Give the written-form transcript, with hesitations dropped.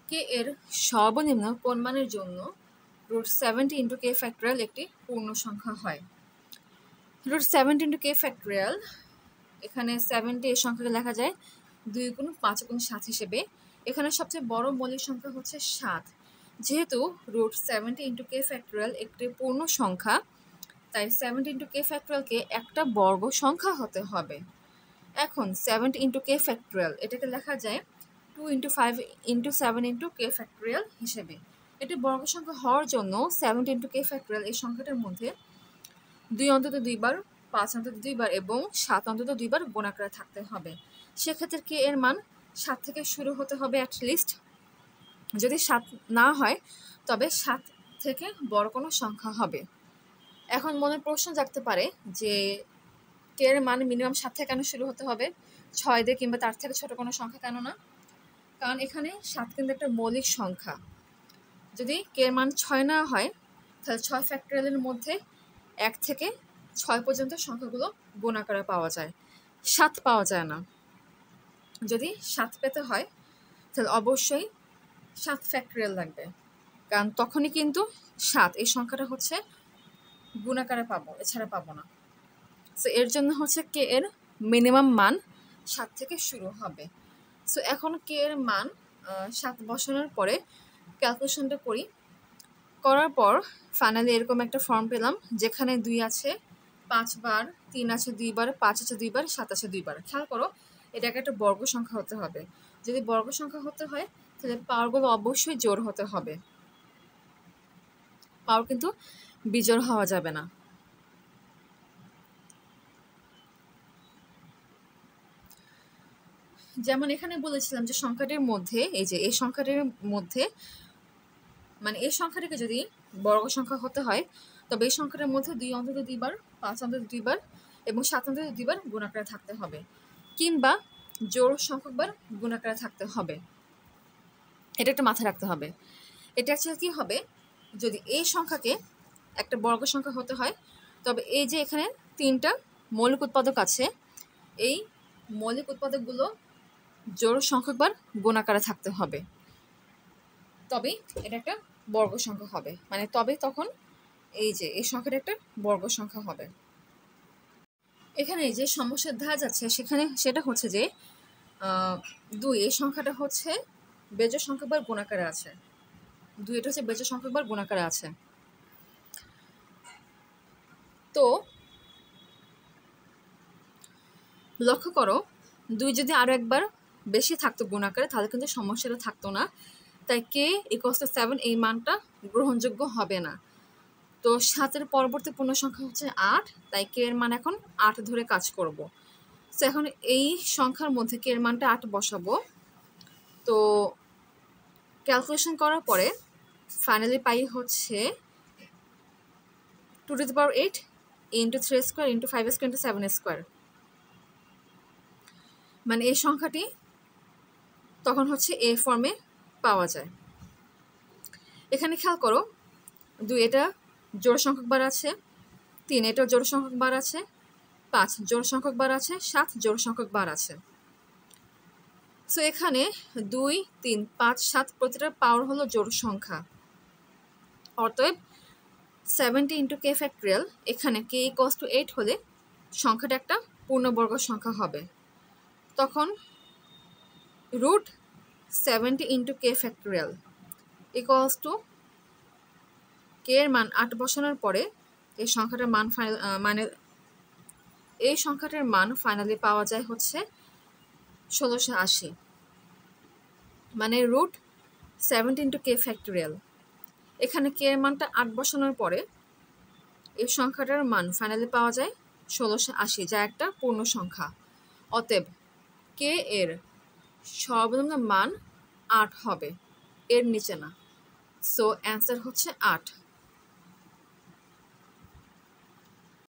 কে এর সর্বনিম্ন কোন মানের জন্য √70 ইন্টু কে ফ্যাক্টরিয়াল একটি পূর্ণ সংখ্যা হয়। √70 ইন্টু কে ফ্যাক্টরিয়াল, এখানে 70 এর সংখ্যাকে লেখা যায় 2 গুণ 5 গুণ 7 হিসেবে। এখানে সবচেয়ে বড় মৌলিক সংখ্যা হচ্ছে 7। যেহেতু √70 ইন্টু কে ফ্যাক্টরিয়াল একটি পূর্ণ সংখ্যা, তাই 70 ইন্টু কে ফ্যাক্টরিয়ালকে একটা বর্গ সংখ্যা হতে হবে। এখন 70 ইন্টু কে ফ্যাক্টরিয়াল এটাকে লেখা যায় 2 into 5 into 7 into k factorial হিসেবে। এটি বর্গ সংখ্যা হওয়ার জন্য 70 ইন্টু কে ফ্যাক্টরিয়াল এই সংখ্যাটার মধ্যে 2 অন্তত 2 বার, 5 অন্তত 2 বার এবং 7 অন্তত 2 বার গুণ আকারে থাকতে হবে। সেক্ষেত্রে কে এর মান 7 থেকে শুরু হতে হবে অ্যাটলিস্ট। যদি 7 না হয় তবে 7 থেকে বড় কোনো সংখ্যা হবে। এখন মনে প্রশ্ন জাগতে পারে যে কে এর মান মিনিমাম 7 থেকে কেন শুরু হতে হবে, 6 দিয়ে কিংবা তার থেকে ছোট কোনো সংখ্যা কেন না? কারণ এখানে 7 কিন্তু একটা মৌলিক সংখ্যা। যদি কে এর মান 6 না হয় তাহলে 6 ফ্যাক্টরিয়ালের মধ্যে 1 থেকে 6 পর্যন্ত সংখ্যাগুলো গুণ আকারে পাওয়া যায়, 7 পাওয়া যায় না। যদি 7 পেতে হয় তাহলে অবশ্যই 7 ফ্যাক্টরিয়াল লাগবে, কারণ তখনই কিন্তু 7 এই সংখ্যাটা হচ্ছে গুণ আকারে পাবো, এছাড়া পাবো না। সো এর জন্য হচ্ছে কে এর মিনিমাম মান 7 থেকে শুরু হবে। সো এখন কে এর মান 7 বসানোর পরে ক্যালকুলেশনটা করার পর ফাইনালি এরকম একটা ফর্ম পেলাম যেখানে 2 আছে 5 বার, 3 আছে 2 বার, 5 আছে 2 বার, 7 আছে 2 বার। খেয়াল করো এটাকে একটা বর্গ সংখ্যা হতে হবে। যদি বর্গ সংখ্যা হতে হয় তাহলে পাওয়ারগুলো অবশ্যই জোড় হতে হবে, পাওয়ার কিন্তু বিজোড় হওয়া যাবে না। যেমন এখানে বলেছিলাম যে সংখ্যাটির মধ্যে এই সংখ্যাটির মধ্যে মানে এই সংখ্যাটিকে যদি বর্গ সংখ্যা হতে হয় তবে এই সংখ্যাটার মধ্যে 2 অন্তত 2 বার, 5 অন্তত 2 বার এবং 7 অন্তত 2 বার গুণ আকারে থাকতে হবে, কিংবা জোড় সংখ্যক বার গুণ আকারে থাকতে হবে। এটা একটা মাথায় রাখতে হবে। এটা অ্যাকচুয়ালি কী হবে, যদি এই সংখ্যাকে একটা বর্গ সংখ্যা হতে হয় তবে এই যে এখানে 3টা মৌলিক উৎপাদক আছে, এই মৌলিক উৎপাদকগুলো জোড় সংখ্যক বার গুণ আকারে থাকতে হবে, তবেই এটা একটা বর্গ সংখ্যা হবে। মানে তবে তখন এই সংখ্যাটা একটা বর্গ সংখ্যা হবে। এখানে যে সমস্যার ধাঁচ আছে সেটা হচ্ছে যে 2 এই সংখ্যাটা হচ্ছে বেজোড় সংখ্যক বার গুণ আকারে আছে, 2 এটা হচ্ছে বেজোড় সংখ্যক বার গুণ আকারে আছে। তো লক্ষ্য করো 2 যদি আরো একবার বেশি থাকতো গুণ আকারে তাহলে কিন্তু সমস্যাটা থাকতো না, তাই কে = 7 এই মানটা গ্রহণযোগ্য হবে না। তো 7-এর পরবর্তী পূর্ণ সংখ্যা হচ্ছে 8, তাই কে এর মান এখন 8 ধরে কাজ করব। সো এখন এই সংখ্যার মধ্যে কে এর মানটা 8 বসাবো। তো ক্যালকুলেশন করার পরে ফাইনালি পাই হচ্ছে 2⁸ ইন্টু 3² ইন্টু 5² ইন্টু 7²। মানে এই সংখ্যাটি তখন হচ্ছে এ ফর্মে পাওয়া যায়। এখানে খেয়াল করো 2 এটা জোড় সংখ্যক বার আছে, 3 এটা জোড় সংখ্যক বার আছে, 5 জোড় সংখ্যক বার আছে, 7 জোড় সংখ্যক বার আছে। সো এখানে 2, 3, 5, 7 প্রতিটার পাওয়ার হলো জোড় সংখ্যা। অতএব 70 ইন্টু কে ফ্যাক্টরিয়াল এখানে কে = 8 হলে সংখ্যাটা একটা পূর্ণবর্গ সংখ্যা হবে। তখন √70 ইন্টু কে ফ্যাক্টরিয়াল = কে এর মান 8 বসানোর পরে এই সংখ্যাটার মান ফাইনালি পাওয়া যায় হচ্ছে 1680। মানে √70 ইন্টু কে ফ্যাক্টরিয়াল এখানে কে এর মানটা 8 বসানোর পরে এই সংখ্যাটার মান ফাইনালি পাওয়া যায় 1680, যা একটা পূর্ণ সংখ্যা। অতএব কে এর সর্বনিম্ন মান 8 হবে, এর নিচে না। সো অ্যান্সার হচ্ছে 8।